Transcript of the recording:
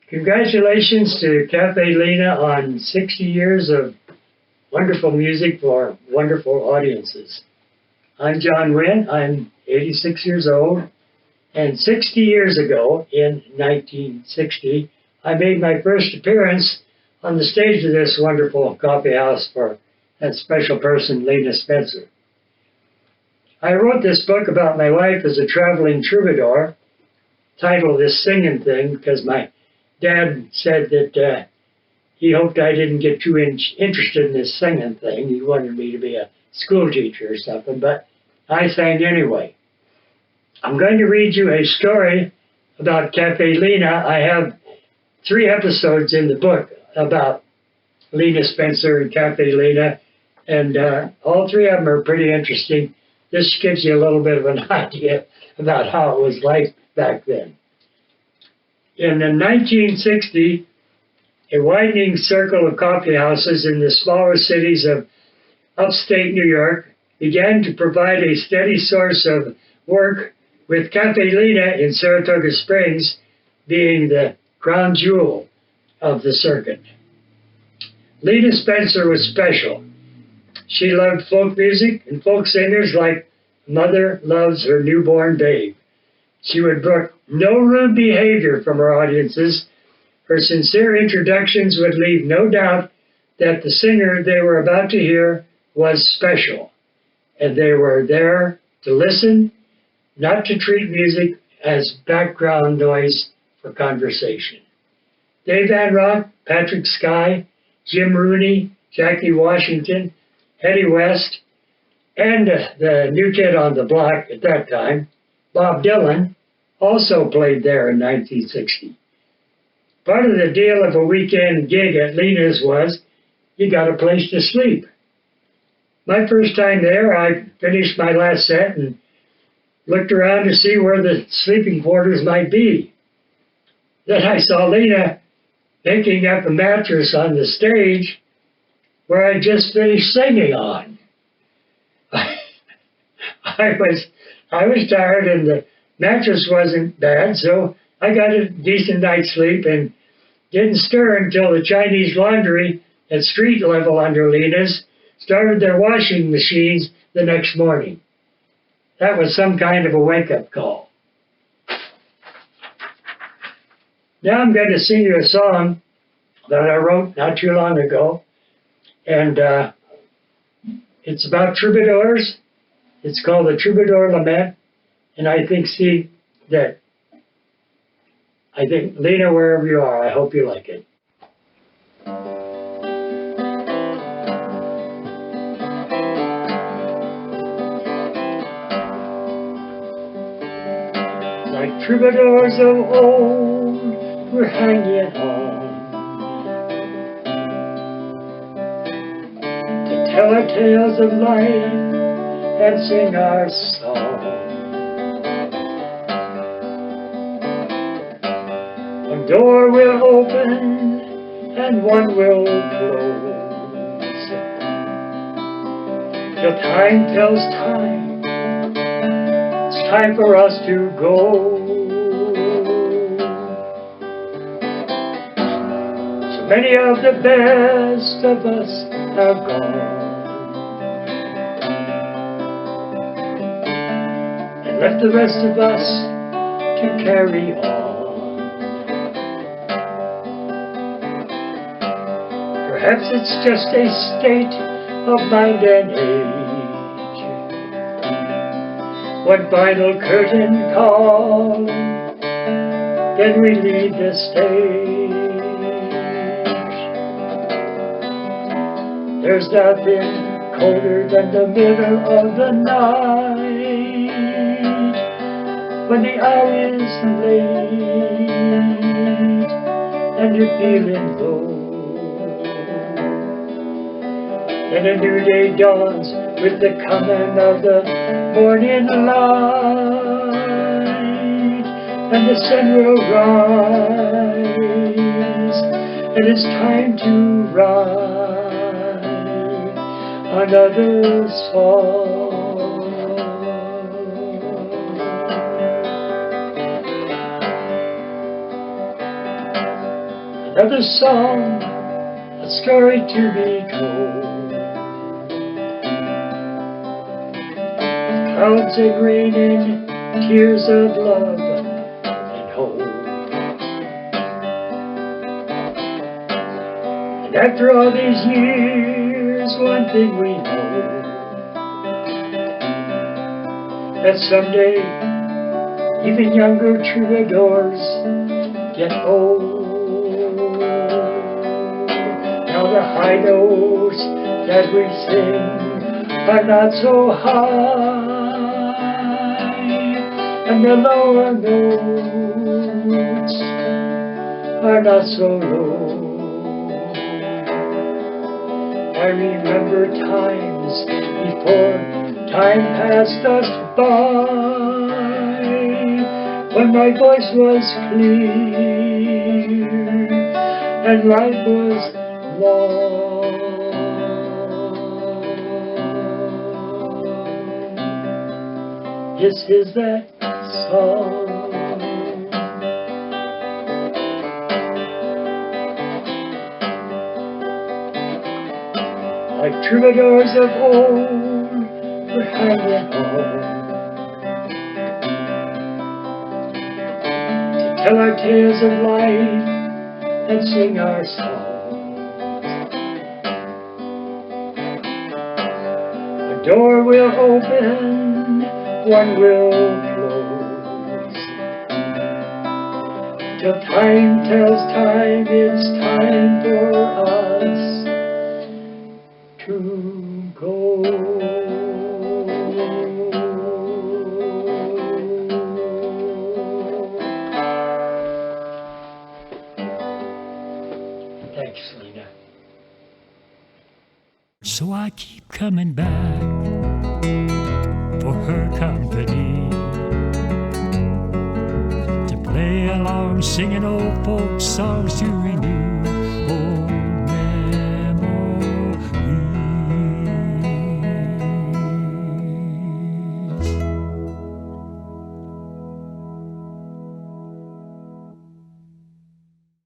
Congratulations to Cafe Lena on 60 years of wonderful music for wonderful audiences. I'm John Wynn. I'm 86 years old. And 60 years ago, in 1960, I made my first appearance on the stage of this wonderful coffee house for that special person, Lena Spencer. I wrote this book about my life as a traveling troubadour, titled This Singing Thing, because my dad said that he hoped I didn't get too interested in this singing thing. He wanted me to be a school teacher or something, but I sang anyway. I'm going to read you a story about Cafe Lena. I have 3 episodes in the book about Lena Spencer and Cafe Lena, and all 3 of them are pretty interesting. This gives you a little bit of an idea about how it was like back then. In 1960, a widening circle of coffee houses in the smaller cities of upstate New York began to provide a steady source of work, with Cafe Lena in Saratoga Springs being the crown jewel of the circuit. Lena Spencer was special. She loved folk music and folk singers like a mother loves her newborn babe. She would brook no rude behavior from her audiences. Her sincere introductions would leave no doubt that the singer they were about to hear was special, and they were there to listen, not to treat music as background noise for conversation. Dave Van Rock, Patrick Skye, Jim Rooney, Jackie Washington, Eddie West, and the new kid on the block at that time, Bob Dylan, also played there in 1960. Part of the deal of a weekend gig at Lena's was you got a place to sleep. My first time there, I finished my last set and looked around to see where the sleeping quarters might be. Then I saw Lena making up a mattress on the stage where I just finished singing on. I was tired and the mattress wasn't bad, so I got a decent night's sleep and didn't stir until the Chinese laundry at street level under Lena's started their washing machines the next morning. That was some kind of a wake-up call. Now I'm going to sing you a song that I wrote not too long ago, and it's about troubadours. It's called the Troubadour Lament, and I think Lena, wherever you are, I hope you like it. Like troubadours of old, we're hanging on to tell our tales of life and sing our song. One door will open and one will close, till time tells time. It's time for us to go. So many of the best of us are gone, and left the rest of us to carry on. Perhaps it's just a state of mind and age. One final curtain call, then we leave the stage. There's nothing colder than the middle of the night, when the hour is late and you're feeling low. And a new day dawns with the coming of the morning light, and the sun will rise, and it's time to write another song. another song, a story to be told. Clouds and rain and tears of love and hope. And after all these years, one thing we know, that someday even younger troubadours get old. Now the high notes that we sing are not so high, and the lower notes are not so low. I remember times before time passed us by, when my voice was clear and life was long. This is that song. Like troubadours of old, we're hanging on to tell our tales of life and sing our songs. A door will open, one will close. Till time tells time, it's time for us to go. Thanks, Lena. So I keep coming back for her company, to play along singing old folk songs to renew